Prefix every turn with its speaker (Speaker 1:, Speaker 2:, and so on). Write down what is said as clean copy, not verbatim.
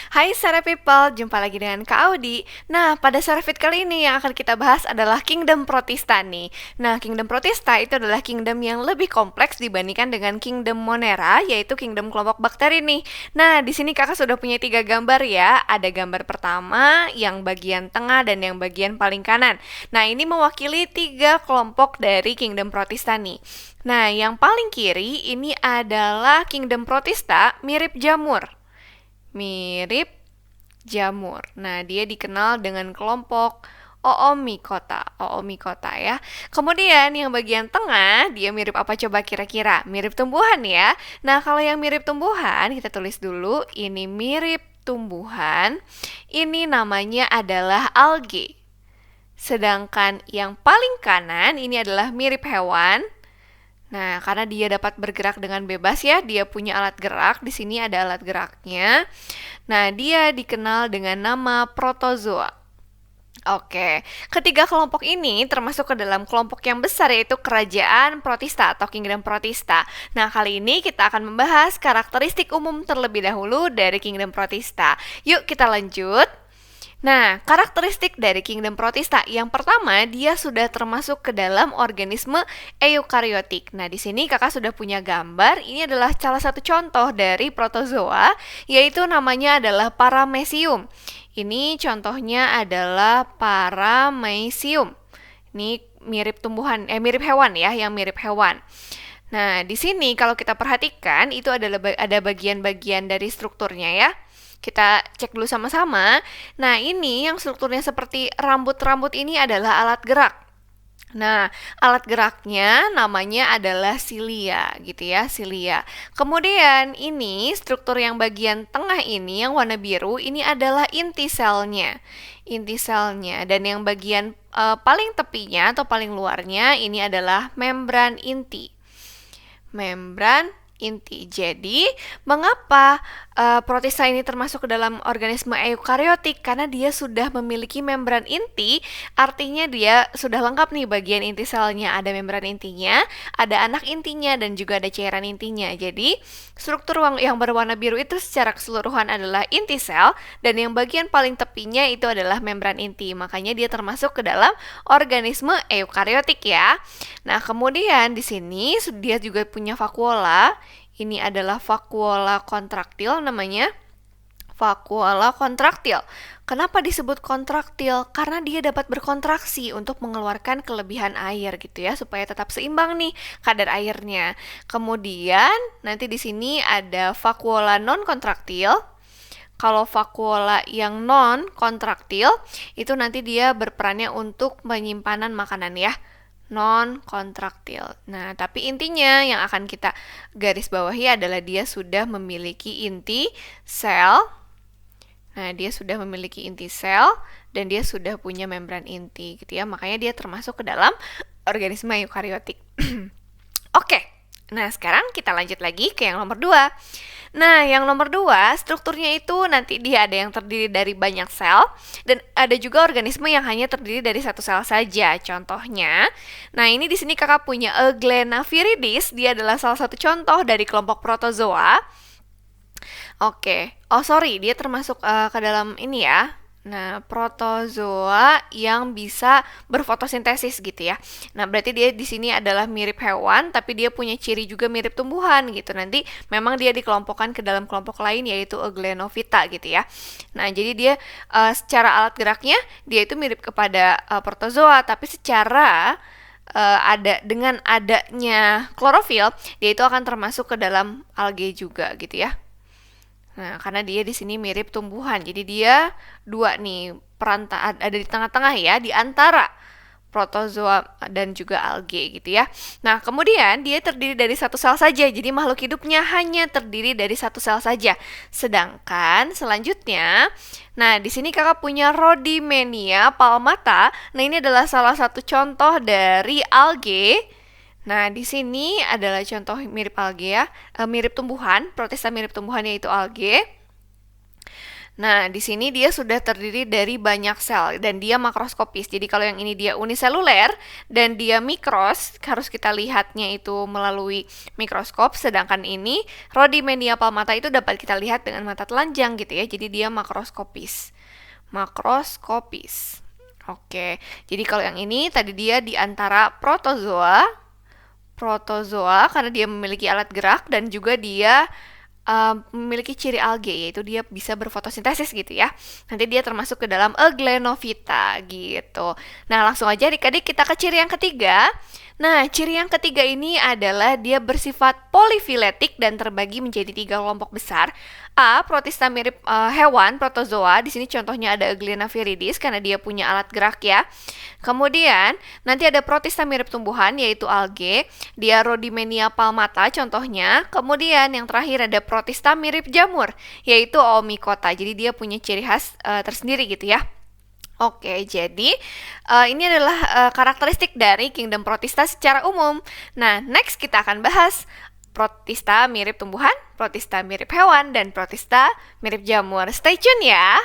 Speaker 1: Hai Sara People, jumpa lagi dengan Kak Audi. Nah, pada Sarafit kali ini yang akan kita bahas adalah Kingdom Protista nih. Nah, Kingdom Protista itu adalah kingdom yang lebih kompleks dibandingkan dengan Kingdom Monera, yaitu kingdom kelompok bakteri nih. Nah, di sini kakak sudah punya 3 gambar ya. Ada gambar pertama, yang bagian tengah, dan yang bagian paling kanan. Nah, ini mewakili 3 kelompok dari Kingdom Protista nih. Nah, yang paling kiri ini adalah Kingdom Protista mirip jamur. Mirip jamur. Nah, dia dikenal dengan kelompok Oomycota ya. Kemudian yang bagian tengah, dia mirip apa coba kira-kira? Mirip tumbuhan ya. Nah, kalau yang mirip tumbuhan, kita tulis dulu, ini mirip tumbuhan. Ini namanya adalah algae. Sedangkan yang paling kanan, ini adalah mirip hewan. Nah, karena dia dapat bergerak dengan bebas ya, dia punya alat gerak. Di sini ada alat geraknya. Nah, dia dikenal dengan nama protozoa. Oke, ketiga kelompok ini termasuk ke dalam kelompok yang besar yaitu kerajaan Protista atau Kingdom Protista. Nah, kali ini kita akan membahas karakteristik umum terlebih dahulu dari Kingdom Protista. Yuk kita lanjut. Nah, karakteristik dari Kingdom Protista yang pertama, dia sudah termasuk ke dalam organisme eukariotik. Nah, di sini kakak sudah punya gambar. Ini adalah salah satu contoh dari protozoa, yaitu namanya adalah Paramecium. Ini contohnya adalah Paramecium. Ini mirip mirip hewan ya, yang mirip hewan. Nah, di sini kalau kita perhatikan itu adalah ada bagian-bagian dari strukturnya ya. Kita cek dulu sama-sama. Nah, ini yang strukturnya seperti rambut-rambut ini adalah alat gerak. Nah, alat geraknya namanya adalah silia, gitu ya, silia. Kemudian ini struktur yang bagian tengah ini yang warna biru ini adalah inti selnya. Inti selnya dan yang bagian paling tepinya atau paling luarnya ini adalah membran inti. Membran inti. Jadi, mengapa protista ini termasuk ke dalam organisme eukariotik? Karena dia sudah memiliki membran inti, artinya dia sudah lengkap nih bagian inti selnya. Ada membran intinya, ada anak intinya, dan juga ada cairan intinya. Jadi, struktur yang berwarna biru itu secara keseluruhan adalah inti sel, dan yang bagian paling tepinya itu adalah membran inti. Makanya dia termasuk ke dalam organisme eukariotik ya. Nah, kemudian di sini dia juga punya vakuola. Ini adalah vakuola kontraktil namanya. Vakuola kontraktil. Kenapa disebut kontraktil? Karena dia dapat berkontraksi untuk mengeluarkan kelebihan air gitu ya, supaya tetap seimbang nih kadar airnya. Kemudian nanti di sini ada vakuola non kontraktil. Kalau vakuola yang non kontraktil itu nanti dia berperannya untuk penyimpanan makanan ya, non kontraktil. Nah, tapi intinya yang akan kita garis bawahi adalah dia sudah memiliki inti sel. Nah, dia sudah memiliki inti sel dan dia sudah punya membran inti gitu ya. Makanya dia termasuk ke dalam organisme eukariotik. Oke. Nah, sekarang kita lanjut lagi ke yang nomor 2. Nah, yang nomor 2, strukturnya itu nanti dia ada yang terdiri dari banyak sel, dan ada juga organisme yang hanya terdiri dari satu sel saja. Contohnya, nah ini di sini kakak punya Euglenaviridis, dia adalah salah satu contoh dari kelompok protozoa. Oke, oh sorry, dia termasuk ke dalam ini ya. Nah, protozoa yang bisa berfotosintesis gitu ya. Nah, berarti dia di sini adalah mirip hewan, tapi dia punya ciri juga mirip tumbuhan gitu. Nanti memang dia dikelompokkan ke dalam kelompok lain yaitu Euglenovita gitu ya. Nah, jadi dia secara alat geraknya dia itu mirip kepada protozoa, tapi secara dengan adanya klorofil, dia itu akan termasuk ke dalam algae juga gitu ya. Nah, karena dia di sini mirip tumbuhan, jadi dia dua nih ada di tengah-tengah ya, di antara protozoa dan juga algae gitu ya. Nah, kemudian dia terdiri dari satu sel saja, jadi makhluk hidupnya hanya terdiri dari satu sel saja. Sedangkan selanjutnya, nah di sini kakak punya Rhodymenia palmata. Nah, ini adalah salah satu contoh dari algae. Nah, di sini adalah contoh mirip algae ya, mirip tumbuhan, protista mirip tumbuhan yaitu algae. Nah, di sini dia sudah terdiri dari banyak sel dan dia makroskopis. Jadi kalau yang ini dia uniseluler dan dia mikros, harus kita lihatnya itu melalui mikroskop, sedangkan ini Rhodymenia palmata itu dapat kita lihat dengan mata telanjang gitu ya. Jadi dia makroskopis. Makroskopis. Oke. Jadi kalau yang ini tadi dia di antara protozoa karena dia memiliki alat gerak dan juga dia memiliki ciri alge, yaitu dia bisa berfotosintesis gitu ya. Nanti dia termasuk ke dalam Euglenovita gitu. Nah, langsung aja adik-adik kita ke ciri yang ketiga. Nah, ciri yang ketiga ini adalah dia bersifat polifiletik dan terbagi menjadi 3 kelompok besar. A. Protista mirip hewan, protozoa. Di sini contohnya ada Euglena viridis karena dia punya alat gerak ya. Kemudian, nanti ada protista mirip tumbuhan yaitu alge. Dia Rhodymenia palmata contohnya. Kemudian yang terakhir ada protista mirip jamur yaitu Oomycota. Jadi dia punya ciri khas tersendiri gitu ya. Oke, jadi ini adalah karakteristik dari kingdom protista secara umum. Nah, next kita akan bahas protista mirip tumbuhan, protista mirip hewan, dan protista mirip jamur. Stay tune ya!